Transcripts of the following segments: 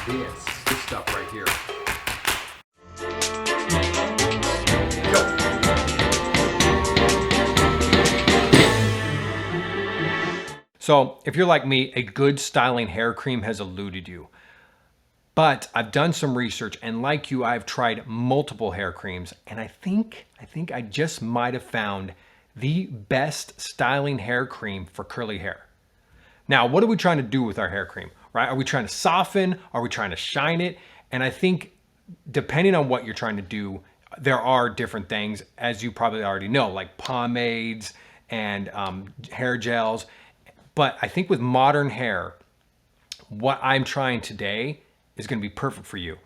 this stuff right here. So if you're like me, a good styling hair cream has eluded you. But I've done some research, and like you, I've tried multiple hair creams, and I think I just might have found the best styling hair cream for curly hair. Now, what are we trying to do with our hair cream, right? Are we trying to soften? Are we trying to shine it? And I think depending on what you're trying to do, there are different things, as you probably already know, like pomades and hair gels. But I think with modern hair, what I'm trying today is going to be perfect for you.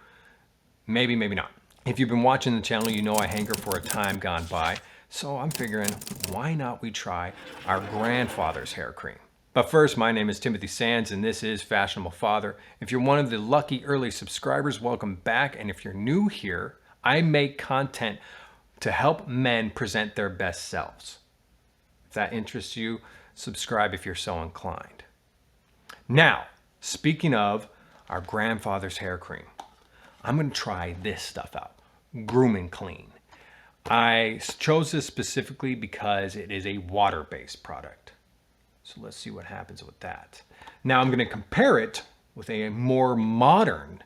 Maybe, maybe not. If you've been watching the channel, you know I hanker for a time gone by. So I'm figuring, why not we try our grandfather's hair cream? But first, my name is Timothy Sands, and this is Fashionable Father. If you're one of the lucky early subscribers, welcome back. And if you're new here, I make content to help men present their best selves. If that interests you, subscribe if you're so inclined. Now, speaking of our grandfather's hair cream, I'm going to try this stuff out, Groom Clean. I chose this specifically because it is a water-based product. So let's see what happens with that. Now I'm going to compare it with a more modern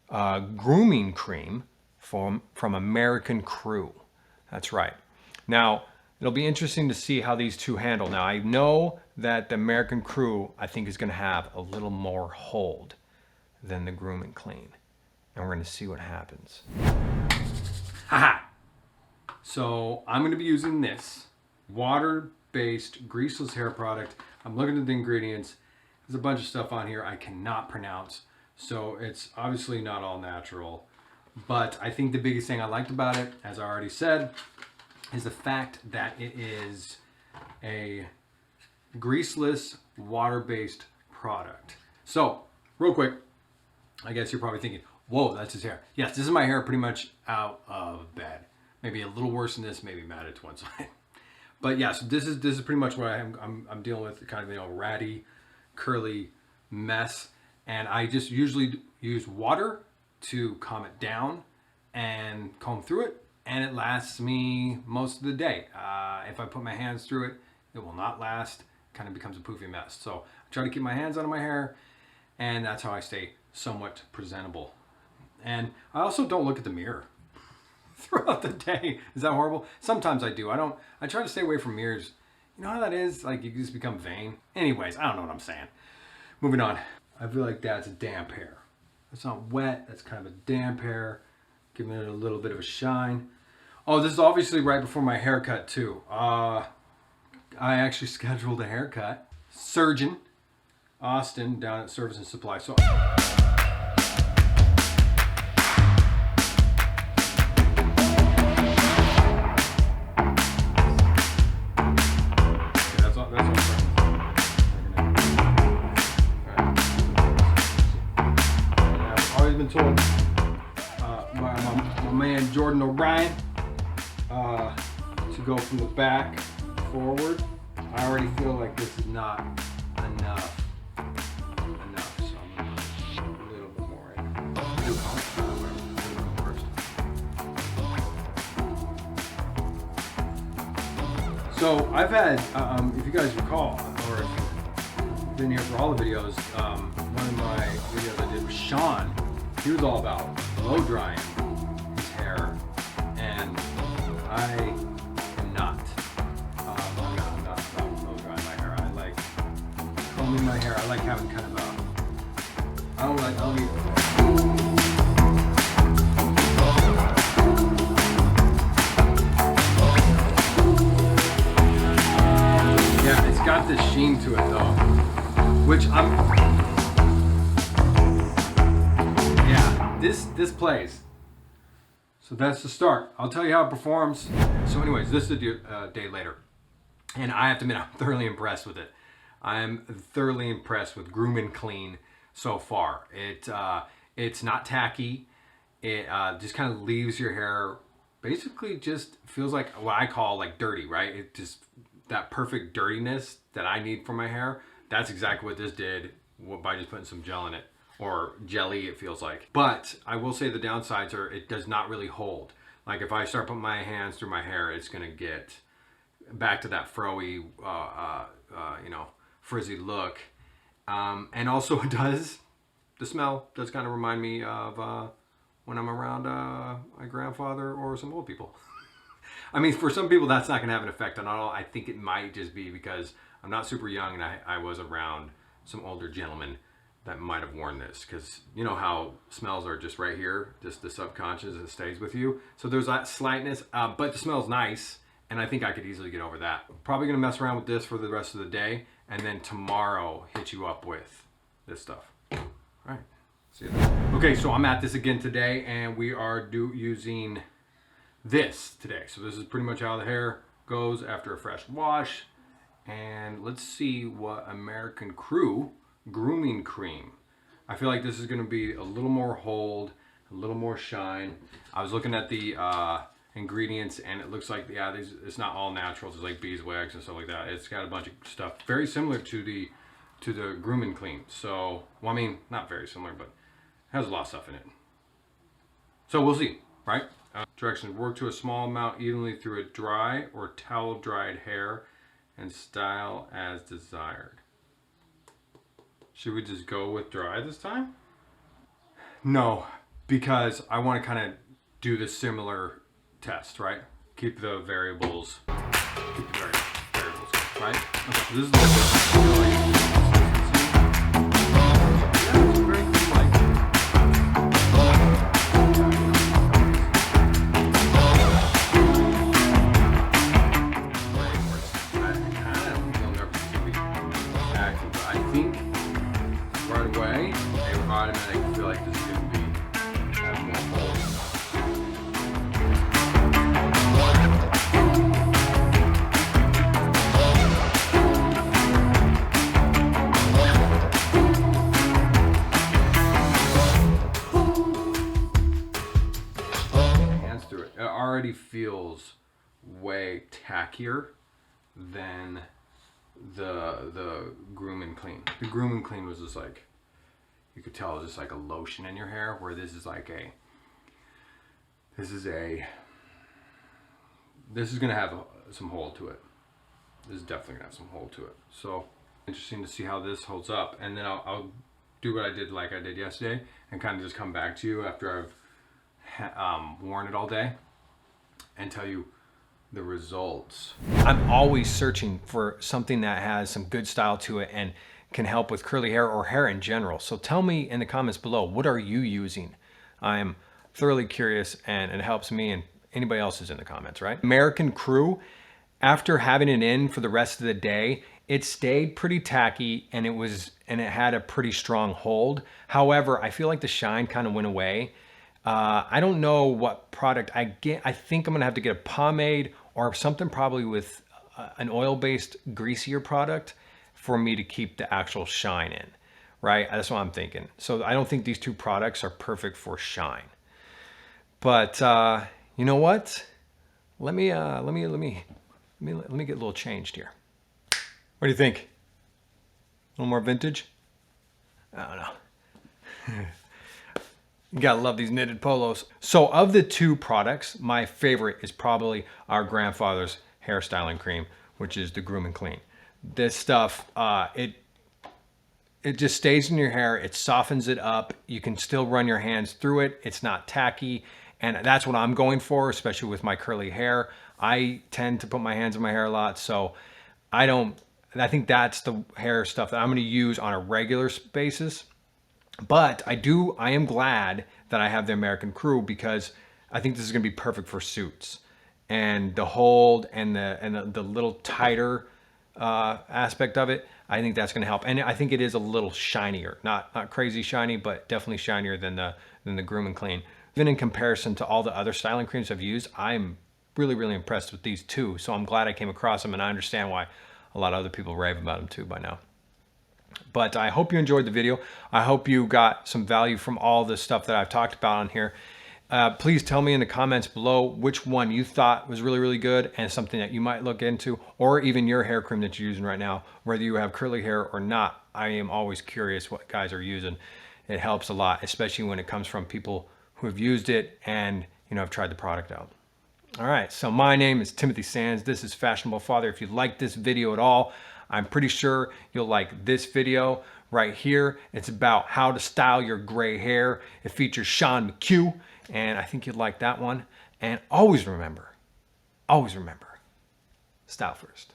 grooming cream from American Crew. That's right. Now, it'll be interesting to see how these two handle. Now, I know that the American Crew, I think, is going to have a little more hold than the Groom Clean. And we're going to see what happens. Haha! So, I'm going to be using this water-based greaseless hair product. I'm looking at the ingredients. There's a bunch of stuff on here I cannot pronounce. So, it's obviously not all natural. But I think the biggest thing I liked about it, as I already said, is the fact that it is a greaseless, water-based product. So, real quick, I guess you're probably thinking, whoa, that's his hair. Yes, this is my hair pretty much out of bed. Maybe a little worse than this, maybe matted to one side. But yeah, so this is pretty much what I'm dealing with, kind of, ratty, curly mess. And I just usually use water to calm it down and comb through it. And it lasts me most of the day. If I put my hands through it, it will not last. It kind of becomes a poofy mess. So I try to keep my hands out of my hair, and that's how I stay somewhat presentable. And I also don't look at the mirror throughout the day. Is that horrible? Sometimes I do. I try to stay away from mirrors. You know how that is? Like, you just become vain. Anyways, I don't know what I'm saying. Moving on. I feel like that's damp hair. It's not wet. That's kind of a damp hair. Giving it a little bit of a shine. Oh, this is obviously right before my haircut too. I actually scheduled a haircut. Surgeon Austin down at Service and Supply. So that's all I've always been told my man Jordan O'Brien to go from the back forward. I already feel like this is not enough. So I'm gonna put a little bit more in. So I've had, if you guys recall, or if you've been here for all the videos, one of my videos I did with Sean, he was all about blow drying his hair, and I am not. I'm not blow drying my hair. I like combing my hair. I like having kind of a, I don't need. Yeah, it's got this sheen to it though, which this plays. So that's the start. I'll tell you how it performs. So anyways, this is a day later. And I have to admit, I'm thoroughly impressed with it. I'm thoroughly impressed with Groom Clean so far. It's not tacky. It just kind of leaves your hair, basically just feels like what I call like dirty, right? It just, that perfect dirtiness that I need for my hair. That's exactly what this did by just putting some gel in it. or jelly, it feels like. But I will say the downsides are it does not really hold. Like if I start putting my hands through my hair, it's gonna get back to that froey, you know, frizzy look. And also it does, the smell does kind of remind me of when I'm around my grandfather or some old people. I mean, for some people that's not gonna have an effect on all. I think it might just be because I'm not super young and I was around some older gentlemen that might have worn this, because you know how smells are just right here, just the subconscious, it stays with you. So there's that slightness, but the smell's nice, and I think I could easily get over that. Probably gonna mess around with this for the rest of the day, and then tomorrow hit you up with this stuff. All right, see you then. Okay, so I'm at this again today, and we are using this today. So this is pretty much how the hair goes after a fresh wash. And let's see what American Crew Grooming Cream. I feel like this is going to be a little more hold, a little more shine. I was looking at the ingredients, and it looks like, yeah, it's not all natural. It's like beeswax and stuff like that. It's got a bunch of stuff very similar to the Groom Clean. So, well, I mean, not very similar, but it has a lot of stuff in it. So we'll see, right? Directions: work to a small amount evenly through a dry or towel dried hair and style as desired. Should we just go with dry this time? No, because I want to kind of do the similar test, right? Keep the variables, right? Okay, so this is the automatic feel like this is going to be more hold. Hands through it. It already feels way tackier than the Groom Clean. The Groom Clean was just like, you could tell it was just like a lotion in your hair, where this is like this is gonna have some hold to it. This is definitely gonna have some hold to it. So interesting to see how this holds up, and then I'll do what I did yesterday, and kind of just come back to you after I've worn it all day and tell you the results. I'm always searching for something that has some good style to it and can help with curly hair or hair in general. So tell me in the comments below, what are you using? I'm thoroughly curious, and it helps me and anybody else is in the comments, right? American Crew, after having it in for the rest of the day, it stayed pretty tacky, and it had a pretty strong hold. However, I feel like the shine kind of went away. I don't know what product I get. I think I'm gonna have to get a pomade or something, probably with an oil-based greasier product, for me to keep the actual shine in, right? That's what I'm thinking. So I don't think these two products are perfect for shine. But you know what? Let me get a little changed here. What do you think? A little more vintage? I don't know. You gotta love these knitted polos. So of the two products, my favorite is probably our grandfather's hairstyling cream, which is the Groom Clean. This stuff, it just stays in your hair. It softens it up. You can still run your hands through it. It's not tacky. And that's what I'm going for, especially with my curly hair. I tend to put my hands in my hair a lot. So I think that's the hair stuff that I'm going to use on a regular basis. But I am glad that I have the American Crew, because I think this is going to be perfect for suits. And the hold and the little tighter aspect of it, I think that's going to help. And I think it is a little shinier, not crazy shiny, but definitely shinier than the Groom Clean. Even in comparison to all the other styling creams I've used, I'm really impressed with these two. So I'm glad I came across them, and I understand why a lot of other people rave about them too by now. But I hope you enjoyed the video. I hope you got some value from all the stuff that I've talked about on here. Please tell me in the comments below which one you thought was really good and something that you might look into, or even your hair cream that you're using right now, whether you have curly hair or not. I am always curious what guys are using. It helps a lot, especially when it comes from people who have used it and, have tried the product out. All right, so my name is Timothy Sands. This is Fashionable Father. If you like this video at all, I'm pretty sure you'll like this video right here. It's about how to style your gray hair. It features Sean McHugh, and I think you'd like that one. And always remember, style first.